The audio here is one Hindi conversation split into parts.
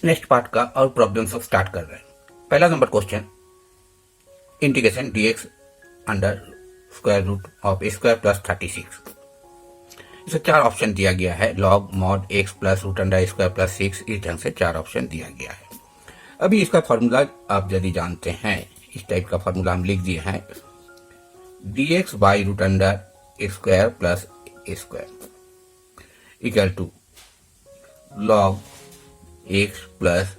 नेक्स्ट पार्ट का और प्रॉब्लम सब स्टार्ट कर रहे हैं। पहला number question, integration dx under square root of a square plus 36। इसे 4 ऑप्शन दिया गया है, log mod x plus root under square plus 6, इस ढंग से 4 ऑप्शन दिया गया है। अभी इसका फॉर्मूला आप यदि जानते हैं, इस टाइप का फॉर्मूला हम लिख दिए हैं, dx by root under square plus a square equal to log x plus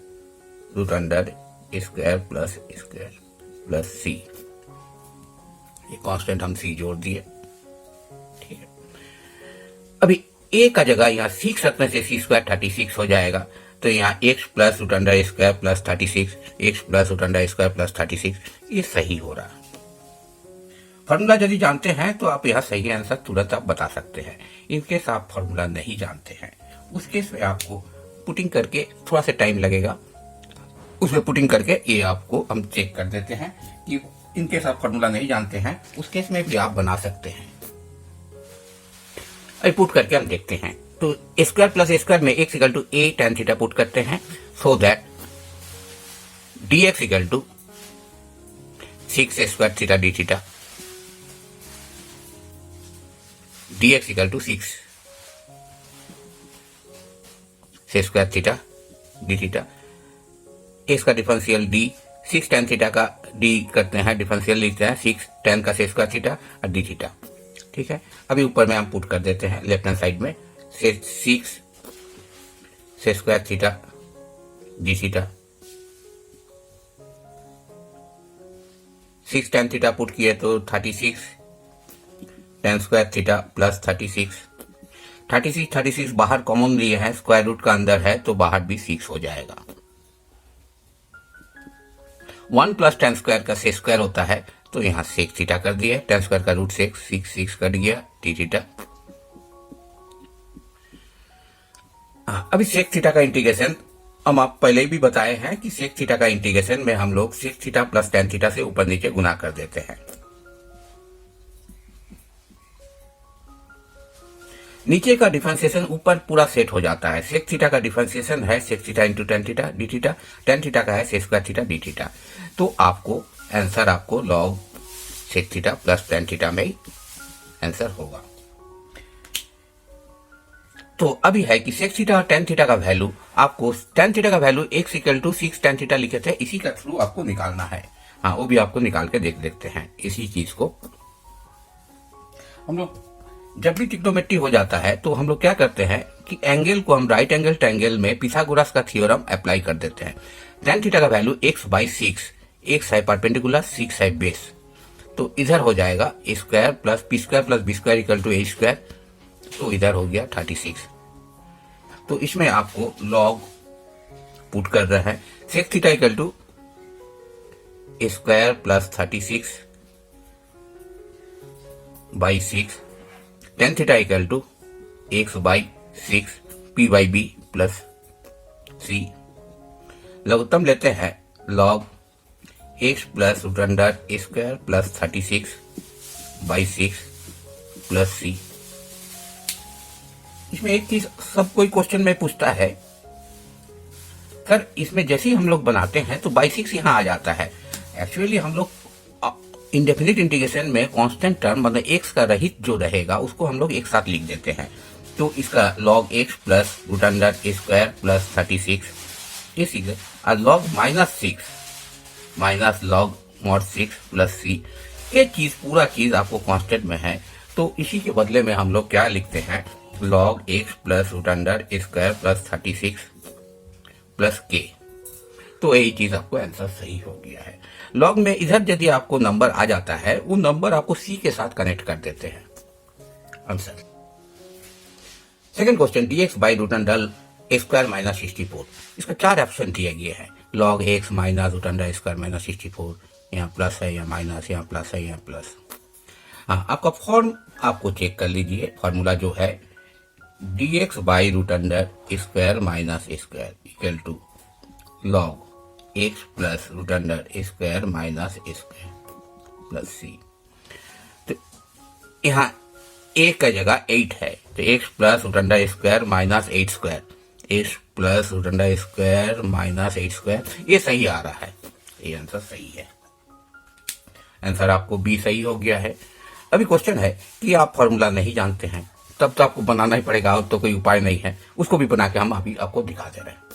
root under square plus c। ये कांस्टेंट हम c जोड़ दिए, ठीक है। अभी a का जगह यहाँ 6 रखने से c स्क्वायर 36 हो जाएगा, तो यहाँ x plus root under square plus 36, x plus root under square plus 36, ये सही हो रहा है। फॉर्मूला यदि जानते हैं तो आप यहाँ सही आंसर तुरंत आप बता सकते हैं। इनकेस आप फॉर्मूला नहीं जानते हैं, उस केस में आपको पुटिंग करके थोड़ा सा टाइम लगेगा, उसमें पुटिंग करके ये आपको हम चेक कर देते हैं कि इनकेस आप फॉर्मूला नहीं जानते हैं, उस केस में भी आप बना सकते हैं। अभी पुट करके हम देखते हैं, तो स्क्वायर प्लस स्क्वायर में x equal to a tan theta put करते हैं, so that dx equal to 6 square theta D theta, dx equal to 6 square theta D theta, x का डिफरेंशियल d, 6 tan थीटा का d करते हैं, डिफरेंशियल लिखते हैं 6 tan का स्क्वायर थीटा और डी थीटा, ठीक है। अभी ऊपर में हम पुट कर देते हैं लेफ्ट हैंड साइड में, 6 square theta D theta, 6 tan theta put किए तो 36 tan स्क्वायर थीटा प्लस 36 बाहर कॉमन लिए हैं, स्क्वायर रूट का अंदर है तो बाहर भी 6 हो जाएगा। 1 प्लस tan स्क्वायर का से स्क्वायर होता है, तो यहाँ सेक थीटा कर दिया, tan स्क्वायर का रूट 6 कट गया, टी थीटा। अभी सेक थीटा का इंटीग्रेशन हम आप पहले ही भी बताए हैं कि सेक थीटा का इंटीग्रेशन में हम लोग sec theta plus tan theta से ऊपर नीचे गुना कर देते हैं। नीचे का डिफरेंशिएशन ऊपर पूरा सेट हो जाता है। सेक थीटा का डिफरेंशिएशन है sec theta into tan theta D theta, tan theta का है sec square theta D theta, तो आपको आंसर आपको log sec theta plus tan theta में ही आंसर होगा। तो अभी है कि सेक थीटा और tan थीटा का वैल्यू आपको, tan थीटा का value x equal to 6 tan theta लिखे थे, इसी का थ्रू आपको निकालना है। हाँ, वो भी आपको निकाल के देख लेते हैं। इसी चीज को हम लोग जब भी ट्रिग्नोमेट्री हो जाता है तो हम लोग क्या करते हैं कि एंगल को हम राइट एंगल ट्रायंगल में पिथागोरस का थ्योरम अप्लाई कर देते हैं। tan थीटा का वैल्यू x बाई 6, x है परपेंडिकुलर, 6 है बेस, तो इधर हो जाएगा square plus P square plus B square equal to A square, तो इधर हो गया 36। तो इसमें आपको लॉग पुट कर रहे हैं, sec theta equal to square plus 36 by 6, tan theta equal to x by 6 p by B plus c। लघुत्तम लेते हैं, log x plus root under square plus 36 by 6 plus c। इसमें एक चीज सब कोई क्वेश्चन में पूछता है, सर इसमें जैसे ही हम लोग बनाते हैं तो बाई 6 यहाँ आ जाता है। एक्चुअली हम लोग इंडेफिनिट इंटीग्रेशन में कांस्टेंट टर्म मतलब x का रहित जो रहेगा उसको हम लोग एक साथ लिख देते हैं, तो इसका log x plus root under square plus 36 इसी और log -6 minus log mod 6 plus c। ये चीज पूरा चीज आपको कांस्टेंट में है, तो इसी के बदले में हम लोग क्या लिखते हैं, log x plus root under square plus 36 plus k। तो यही चीज आपको आंसर सही हो गया है। लॉग में इधर यदि आपको नंबर आ जाता है, वो नंबर आपको सी के साथ कनेक्ट कर देते हैं answer. Second question, dx by root under square minus 64। इसका 4 ऑप्शन दिए गए हैं, log x minus root under square minus 64, यहाँ प्लस है, यहाँ माइनस, यहाँ प्लस है, यहाँ प्लस। हाँ, आपका फॉर्म आपको चेक कर लीजिए। फॉर्मूला जो है dx by root under square minus square equal to log x plus root under square minus square plus c। तो यहाँ a का जगह 8 है, तो x plus root under square minus 8 square, x plus root under square minus 8 square, ये सही आ रहा है, ये आंसर सही है। आंसर आपको बी सही हो गया है। अभी क्वेश्चन है कि आप फॉर्मूला नहीं जानते हैं, तब तो आपको बनाना ही पड़ेगा, और तो कोई उपाय नहीं है, उसको भी बना के हम अभी आपको दिखा दे रहे हैं।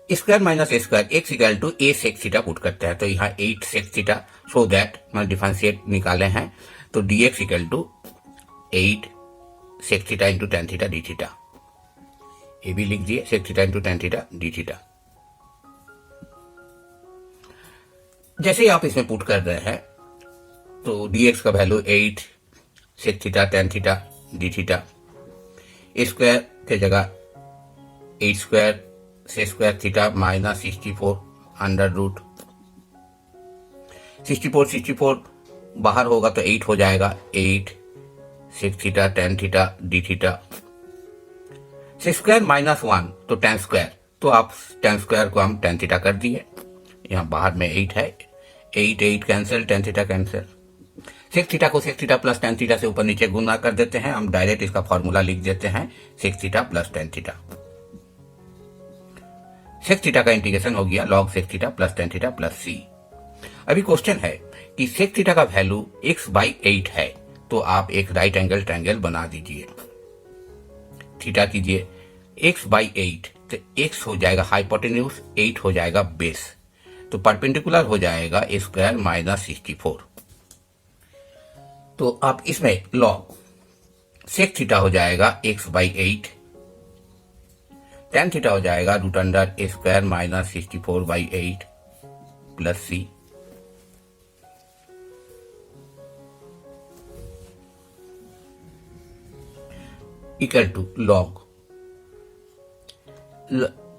Square minus A square x equal to A sec theta put करते हैं, तो यहाँ 8 सेक थीटा, सो दैट मैं डिफरेंशिएट निकाले हैं, तो D x equal to 8 sec theta into tan theta D theta, ये भी लिख दिए, sec theta into tan theta D theta. जैसे ही आप इसमें पुट कर रहे हैं तो डी एक्स का value 8 sec theta tan theta D theta, square के जगह 8 स्क्वायर से square theta minus 64 under root 64 बाहर होगा तो 8 हो जाएगा, 8 sec theta tan theta D theta, sec square minus 1 तो टेन स्क्वायर, तो आप टेन स्क्वायर को हम टेन थीटा कर दिए, यहाँ बाहर में 8 है, 8 cancel, tan theta cancel, sec theta को sec theta plus tan theta से ऊपर नीचे गुना कर देते हैं, हम डायरेक्ट इसका फॉर्मूला लिख देते हैं, sec theta plus tan theta. Sec theta का इंटीग्रेशन हो गया log sec theta plus tan theta plus C. अभी क्वेश्चन है कि सेक थीटा का वैल्यू x/8 है, तो आप एक राइट एंगल ट्रायंगल बना दीजिए, थीटा कीजिए x/8, तो x हो जाएगा हाइपोटेन्यूज, 8 हो जाएगा बेस, तो परपेंडिकुलर हो जाएगा स्क्वायर माइनस 64, तो आप इसमें लॉग सेक थीटा हो जाएगा x/8, टेन थीटा हो जाएगा root under square minus 64/8 plus C, equal to log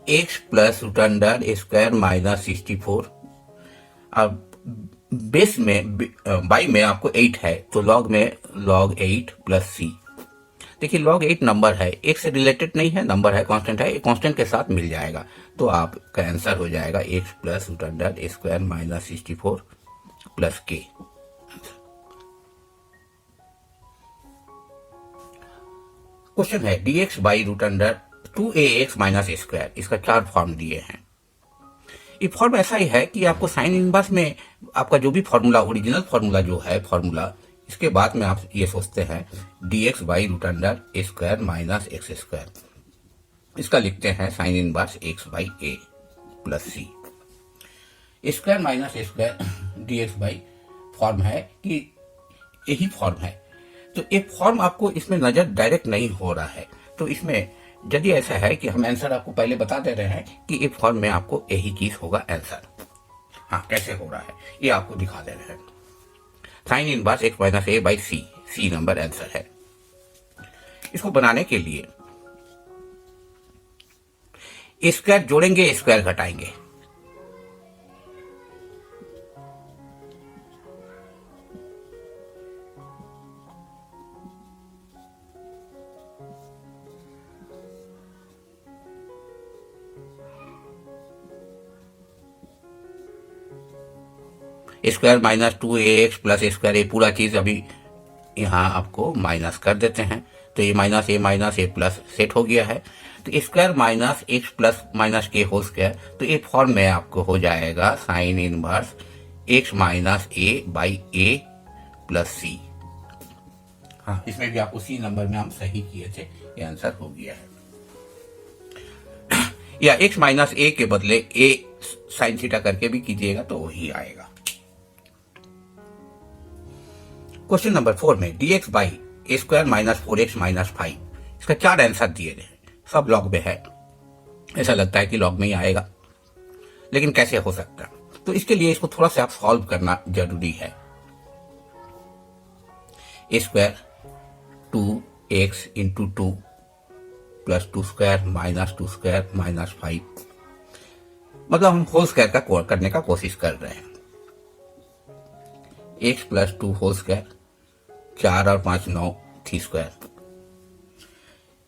x plus root under square minus 64, अब बेस में बाई में आपको 8 है, तो लॉग में लॉग 8 प्लस सी। देखिए लॉग 8 नंबर है, एक से रिलेटेड नहीं है, नंबर है, कांस्टेंट है, कांस्टेंट के साथ मिल जाएगा, तो आपका आंसर हो जाएगा x plus root under square minus 64 plus K. Question है D x by root under 2ax minus square, इसका 4 फॉर्म दिए हैं। ये फॉर्म ऐसा ही है कि आपको साइन इनवर्स में आपका जो भी फॉर्मूला, ओरिजिनल फॉर्मूला जो है फॉर्मूला, इसके बाद में आप ये सोचते हैं D x by root under square minus x square, इसका लिखते हैं sine inverse x/a plus C. Square minus square D x by form है कि यही फॉर्म है, तो एक फॉर्म आपको इसमें नजर डायरेक्ट नहीं हो रहा है, तो इसमें यदि ऐसा है कि हम आंसर आपको पहले बता दे रहे हैं कि एक फॉर्म में आपको यही चीज होगा आंसर, हाँ कैसे हो रहा है ये आपको दिखा दे रहे हैं। Sine inverse x minus a by C number answer है। इसको बनाने के लिए स्क्वायर जोड़ेंगे, स्क्वायर घटाएंगे, square minus 2ax plus square, ये पूरा चीज अभी यहाँ आपको माइनस कर देते हैं, तो ये माइनस ए प्लस सेट हो गया है, तो square minus x plus minus के होल स्क्वायर, तो ये फॉर्म में आपको हो जाएगा sine inverse x minus A by A plus C. हाँ इसमें भी आपको सी नंबर में हम सही किए थे, ये आंसर हो गया है। या एक्स माइनस ए के बदले ए साइन थीटा करके भी कीजिएगा तो वही आएगा। क्वेश्चन नंबर 4 में D x by A square minus 4x minus 5, इसका 4 आंसर दिए गए हैं, सब लॉग में है, ऐसा लगता है कि लॉग में ही आएगा, लेकिन कैसे हो सकता है, तो इसके लिए इसको थोड़ा सा आप सॉल्व करना जरूरी है। A square 2x into 2 plus 2 square minus 2 square minus 5, मतलब हम होल स्क्वायर का करने का कोशिश कर रहे हैं। x प्लस 2 होल स्क्वायर, 4 और 5 9 3 square,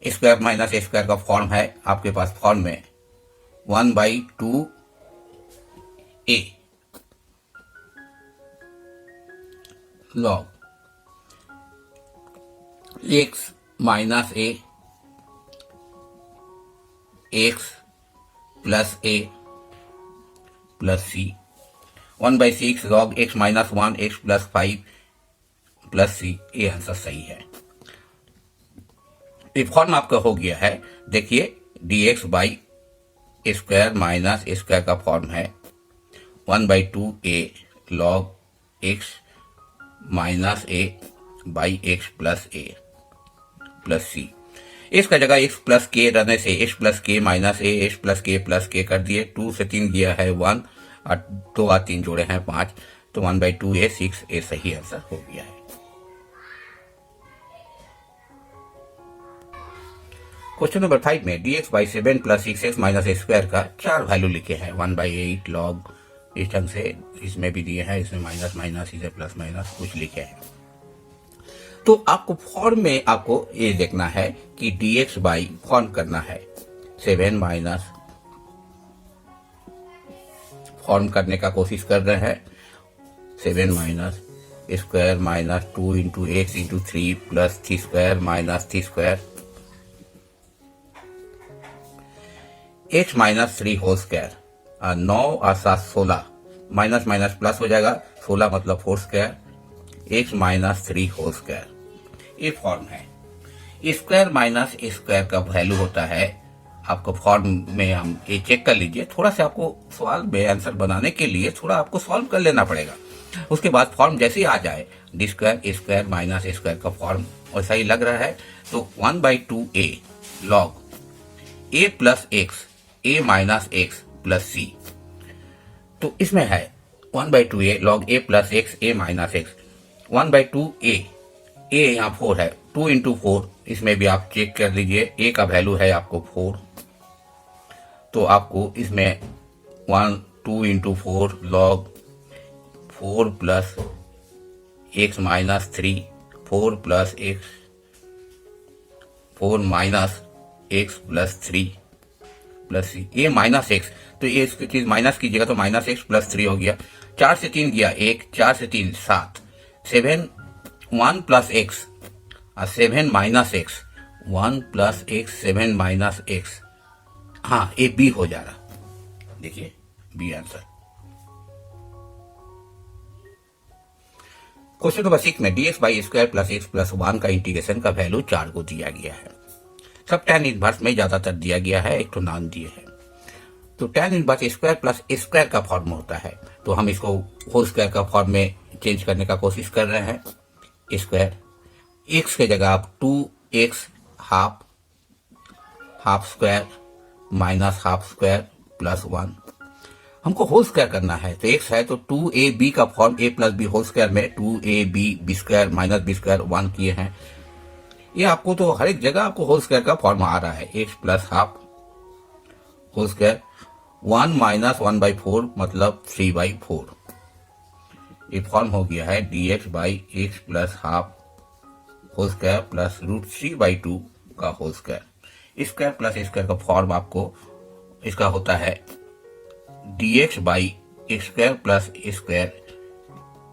square minus A square का फॉर्म है आपके पास, फॉर्म में 1/2 a log x minus a x plus A plus C, 1/6 log x minus 1 x plus 5 plus C. ये आंसर सही है। ये फॉर्म आपका हो गया है। देखिए dx by square minus square का फॉर्म है 1/2a log x minus a by x plus a plus C. इसका जगह x प्लस के रहने से x प्लस के माइनस ए एक्स प्लस के कर दिए। 2 से 3 गया है 1 और 2 और 3 जोड़े हैं 5, तो 1/2a 6 ए सही आंसर हो गया है। क्वेश्चन नंबर 5 में dx by 7 plus 6x minus square का 4 वैल्यू लिखे हैं 1/8 लॉग, इस ढंग से इसमें भी दिए हैं, इसमें माइनस माइनस इसे प्लस माइनस कुछ लिखे हैं। तो आपको फॉर्म में आपको ये देखना है कि dx बाई फॉर्म करना है 7 माइनस, फॉर्म करने का कोशिश कर रहे हैं 7 minus square minus 2 into x into 3 plus 3 square minus 3 square x minus 3 whole square. 9 और 7 16, माइनस माइनस प्लस हो जाएगा, 16 मतलब 4 square x minus 3 whole square. ये फॉर्म है। स्क्वायर माइनस स्क्वायर का वैल्यू होता है आपको फॉर्म में, हम ये चेक कर लीजिए। थोड़ा सा आपको सवाल में आंसर बनाने के लिए थोड़ा आपको सॉल्व कर लेना पड़ेगा। उसके बाद फॉर्म जैसे ही आ जाए डी स्क्वायर माइनस स्क्वायर का फॉर्म वैसा ही लग रहा है, तो 1/2a log a plus x a minus x plus C. तो इसमें है 1/2a log a plus x a minus x, 1/2a, a यहाँ 4 है, 2 इंटू 4, इसमें भी आप चेक कर लीजिए, a का वैल्यू है आपको 4, तो आपको इसमें 2 into 4 log 4 plus x minus 3, 4 plus x 4 minus x plus 3 plus C. ये माइनस एक्स, तो ये इसकी चीज माइनस कीजिएगा तो माइनस एक्स प्लस 3 हो गया। 4 से 3 गया 1, 4 से 3 7, 7 1 प्लस एक्स और 7 minus x, 1 plus x 7 minus x. हाँ, ये बी हो जा रहा, देखिए बी आंसर। क्वेश्चन नंबर 6 में dx by square plus x plus 1 का इंटीग्रेशन का वैल्यू 4 को दिया गया है। सब tan इनवर्स में ज्यादातर दिया गया है, एक तो नाम दिए है। तो tan inverse square plus square का फॉर्म होता है, तो हम इसको होल स्क्वायर का फॉर्म में चेंज करने का कोशिश कर रहे हैं। स्क्वायर एक्स के जगह आप 2x half, half square minus half square plus 1। हमको होल स्क्वायर करना है, तो x है तो 2ab का form a plus B whole square में 2ab B square minus B square 1 किए हैं। ये आपको तो हर एक जगह आपको होल स्क्वायर का फॉर्म आ रहा है, x plus half whole square 1 minus 1/4 मतलब 3/4। ये फॉर्म हो गया है dx by x plus half whole square plus √3/2 का whole square. Square plus square का फॉर्म आपको इसका होता है dx by x square plus square,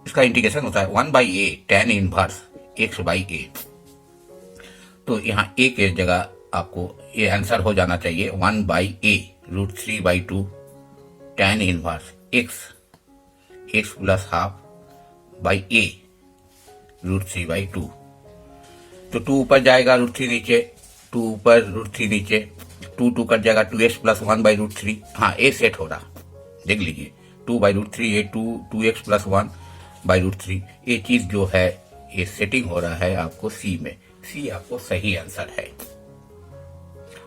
इसका इंटीग्रेशन होता है 1/a tan inverse x by a। तो यहाँ a के जगह आपको ये आंसर हो जाना चाहिए 1/a √3/2 tan inverse x plus half by a √3/2। तो 2 ऊपर जाएगा √3 नीचे, 2 ऊपर √3 नीचे, 2 कट जाएगा 2x प्लस 1/√3। हाँ, a सेट हो रहा, देख लीजिए 2/√3 ये 2x प्लस 1/√3। ये चीज जो है ये सेटिंग हो रहा है आपको सी में, सी आपको सही आंसर है।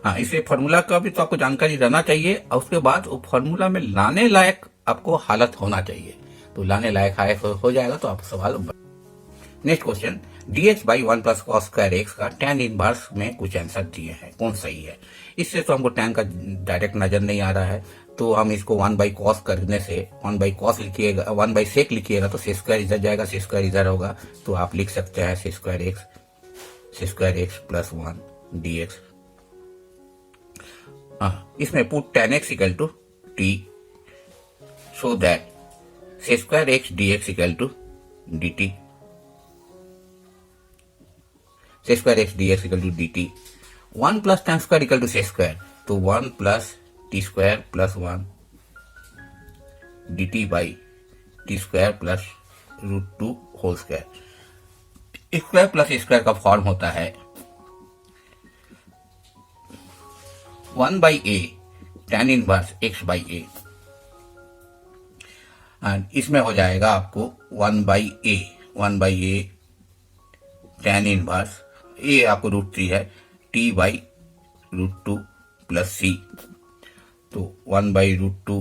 हाँ, इसे फॉर्मूला का भी तो आपको जानकारी रहना चाहिए, और उसके बाद वो फॉर्मूला में लाने लायक आपको हालत होना चाहिए, तो लाने लायक हो जाएगा तो आप सवाल। Next question, dx by 1 plus cos square x का tan इनवर्स में कुछ आंसर दिए हैं, कौन सही है? इससे तो हमको tan का डायरेक्ट नजर नहीं आ रहा है, तो हम इसको 1/cos करने से 1/cos लिखिएगा, 1/sec लिखिएगा तो sec स्क्वायर इधर जाएगा, sec स्क्वायर इधर होगा, तो आप लिख सकते हैं sec square x plus 1 dx। इसमें put tan x equal to t, so that sec square x dx equal to dt, sec square x dx equal to dt। 1 plus tan square equal to sec square, तो 1 plus T square plus 1 dt by T square plus √2 whole square. Square plus square का फॉर्म होता है 1 by A tan inverse x by A, and इसमें हो जाएगा आपको 1 बाई ए tan इनवर्स ए आपको √3 है t बाई √2 प्लस c, तो 1 by √2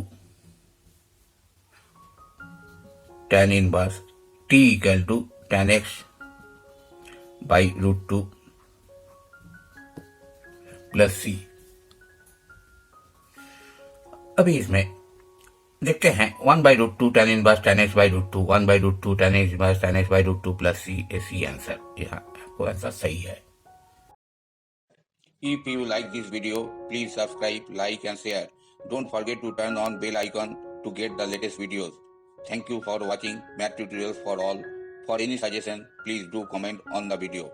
tan inverse t equal to tan x by √2 plus c। अभी इसमें देखते हैं 1 by √2 tan inverse tan x by √2, 1 by √2 tan x inverse tan x by √2 plus c answer, यहाँ आपको आंसर सही है। If you like this video, please subscribe, like and share. Don't forget to turn on bell icon to get the latest videos. Thank you for watching Math Tutorials for All. For any suggestion, please do comment on the video.